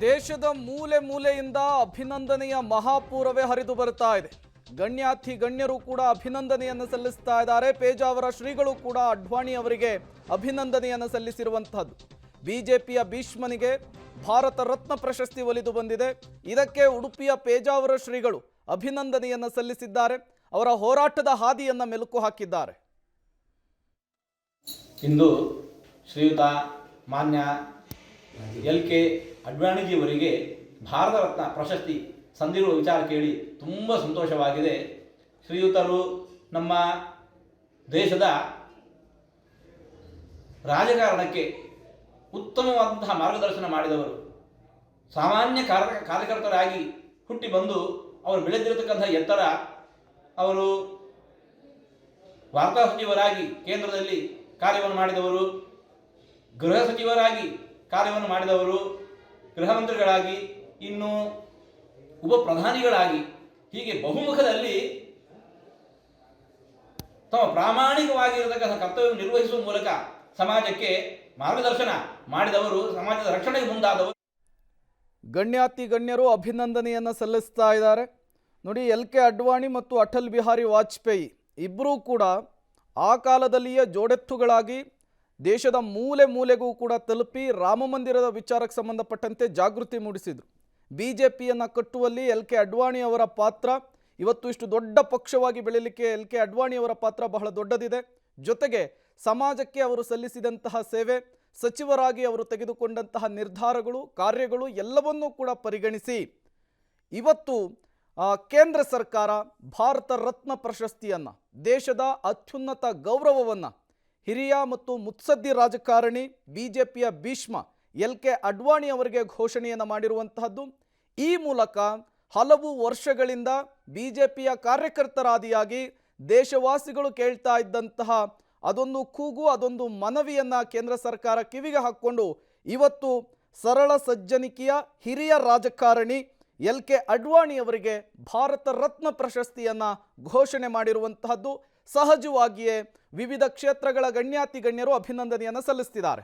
ದೇಶದ ಮೂಲೆ ಮೂಲೆಯಿಂದ ಅಭಿನಂದನೆಯ ಮಹಾಪೂರವೇ ಹರಿದು ಬರ್ತಾ ಇದೆ. ಗಣ್ಯಾತಿ ಗಣ್ಯರು ಕೂಡ ಅಭಿನಂದನೆಯನ್ನು ಸಲ್ಲಿಸ್ತಾ ಇದ್ದಾರೆ. ಪೇಜಾವರ ಶ್ರೀಗಳು ಕೂಡ ಅಡ್ವಾಣಿ ಅವರಿಗೆ ಅಭಿನಂದನೆಯನ್ನು ಸಲ್ಲಿಸಿರುವಂತಹದ್ದು. ಬಿಜೆಪಿಯ ಭೀಷ್ಮನಿಗೆ ಭಾರತ ರತ್ನ ಪ್ರಶಸ್ತಿ ಒಲಿದು ಬಂದಿದೆ. ಇದಕ್ಕೆ ಉಡುಪಿಯ ಪೇಜಾವರ ಶ್ರೀಗಳು ಅಭಿನಂದನೆಯನ್ನು ಸಲ್ಲಿಸಿದ್ದಾರೆ. ಅವರ ಹೋರಾಟದ ಹಾದಿಯನ್ನು ಮೆಲುಕು ಹಾಕಿದ್ದಾರೆ. ಇಂದು ಶ್ರೀಯುತ ಮಾನ್ಯ LK ಅಡ್ವಾಣಿಜಿಯವರಿಗೆ ಭಾರತ ರತ್ನ ಪ್ರಶಸ್ತಿ ಸಂದಿರುವ ವಿಚಾರ ಕೇಳಿ ತುಂಬ ಸಂತೋಷವಾಗಿದೆ. ಶ್ರೀಯುತರು ನಮ್ಮ ದೇಶದ ರಾಜಕಾರಣಕ್ಕೆ ಉತ್ತಮವಾದಂತಹ ಮಾರ್ಗದರ್ಶನ ಮಾಡಿದವರು. ಸಾಮಾನ್ಯ ಕಾರ್ಯಕರ್ತರಾಗಿ ಹುಟ್ಟಿ ಬಂದು ಅವರು ಬೆಳೆದಿರತಕ್ಕಂತಹ ಎತ್ತರ, ಅವರು ವಾರ್ತಾ ಸಚಿವರಾಗಿ ಕೇಂದ್ರದಲ್ಲಿ ಕಾರ್ಯವನ್ನು ಮಾಡಿದವರು, ಗೃಹ ಸಚಿವರಾಗಿ ಕಾರ್ಯವನ್ನು ಮಾಡಿದವರು, ಗೃಹ ಮಂತ್ರಿಗಳಾಗಿ, ಇನ್ನು ಉಪ ಪ್ರಧಾನಿಗಳಾಗಿ, ಹೀಗೆ ಬಹುಮುಖದಲ್ಲಿ ತಮ್ಮ ಪ್ರಾಮಾಣಿಕವಾಗಿರತಕ್ಕಂಥ ಕರ್ತವ್ಯ ನಿರ್ವಹಿಸುವ ಮೂಲಕ ಸಮಾಜಕ್ಕೆ ಮಾರ್ಗದರ್ಶನ ಮಾಡಿದವರು, ಸಮಾಜದ ರಕ್ಷಣೆಗೆ ಮುಂದಾದವರು. ಗಣ್ಯಾತಿ ಗಣ್ಯರು ಅಭಿನಂದನೆಯನ್ನು ಸಲ್ಲಿಸ್ತಾ ಇದ್ದಾರೆ. ನೋಡಿ, LK ಅಡ್ವಾಣಿ ಮತ್ತು ಅಟಲ್ ಬಿಹಾರಿ ವಾಜಪೇಯಿ ಇಬ್ಬರೂ ಕೂಡ ಆ ಕಾಲದಲ್ಲಿಯೇ ಜೋಡೆತ್ತುಗಳಾಗಿ ದೇಶದ ಮೂಲೆ ಮೂಲೆಗೂ ಕೂಡ ತಲುಪಿ ರಾಮ ಮಂದಿರದ ವಿಚಾರಕ್ಕೆ ಸಂಬಂಧಪಟ್ಟಂತೆ ಜಾಗೃತಿ ಮೂಡಿಸಿದರು. BJPಯನ್ನು ಕಟ್ಟುವಲ್ಲಿ LK ಅಡ್ವಾಣಿ ಅವರ ಪಾತ್ರ, ಇವತ್ತು ಇಷ್ಟು ದೊಡ್ಡ ಪಕ್ಷವಾಗಿ ಬೆಳೀಲಿಕ್ಕೆ LK ಅಡ್ವಾಣಿ ಅವರ ಪಾತ್ರ ಬಹಳ ದೊಡ್ಡದಿದೆ. ಜೊತೆಗೆ ಸಮಾಜಕ್ಕೆ ಅವರು ಸಲ್ಲಿಸಿದಂತಹ ಸೇವೆ, ಸಚಿವರಾಗಿ ಅವರು ತೆಗೆದುಕೊಂಡಂತಹ ನಿರ್ಧಾರಗಳು, ಕಾರ್ಯಗಳು ಎಲ್ಲವನ್ನೂ ಕೂಡ ಪರಿಗಣಿಸಿ ಇವತ್ತು ಕೇಂದ್ರ ಸರ್ಕಾರ ಭಾರತ ರತ್ನ ಪ್ರಶಸ್ತಿಯನ್ನು, ದೇಶದ ಅತ್ಯುನ್ನತ ಗೌರವವನ್ನು ಹಿರಿಯ ಮತ್ತು ಮುತ್ಸದ್ದಿ ರಾಜಕಾರಣಿ BJPಯ ಭೀಷ್ಮ LK ಅಡ್ವಾಣಿ ಅವರಿಗೆ ಘೋಷಣೆಯನ್ನು ಮಾಡಿರುವಂತಹದ್ದು. ಈ ಮೂಲಕ ಹಲವು ವರ್ಷಗಳಿಂದ BJPಯ ಕಾರ್ಯಕರ್ತರಾದಿಯಾಗಿ ದೇಶವಾಸಿಗಳು ಕೇಳ್ತಾ ಇದ್ದಂತಹ ಅದೊಂದು ಕೂಗು, ಅದೊಂದು ಮನವಿಯನ್ನು ಕೇಂದ್ರ ಸರ್ಕಾರ ಕಿವಿಗೆ ಹಾಕ್ಕೊಂಡು ಇವತ್ತು ಸರಳ ಸಜ್ಜನಿಕೆಯ ಹಿರಿಯ ರಾಜಕಾರಣಿ LK ಅಡ್ವಾಣಿ ಅವರಿಗೆ ಭಾರತ ರತ್ನ ಪ್ರಶಸ್ತಿಯನ್ನು ಘೋಷಣೆ ಮಾಡಿರುವಂತಹದ್ದು. ಸಹಜವಾಗಿಯೇ ವಿವಿಧ ಕ್ಷೇತ್ರಗಳ ಗಣ್ಯಾತಿ ಗಣ್ಯರು ಅಭಿನಂದನೆಯನ್ನು ಸಲ್ಲಿಸ್ತಿದ್ದಾರೆ.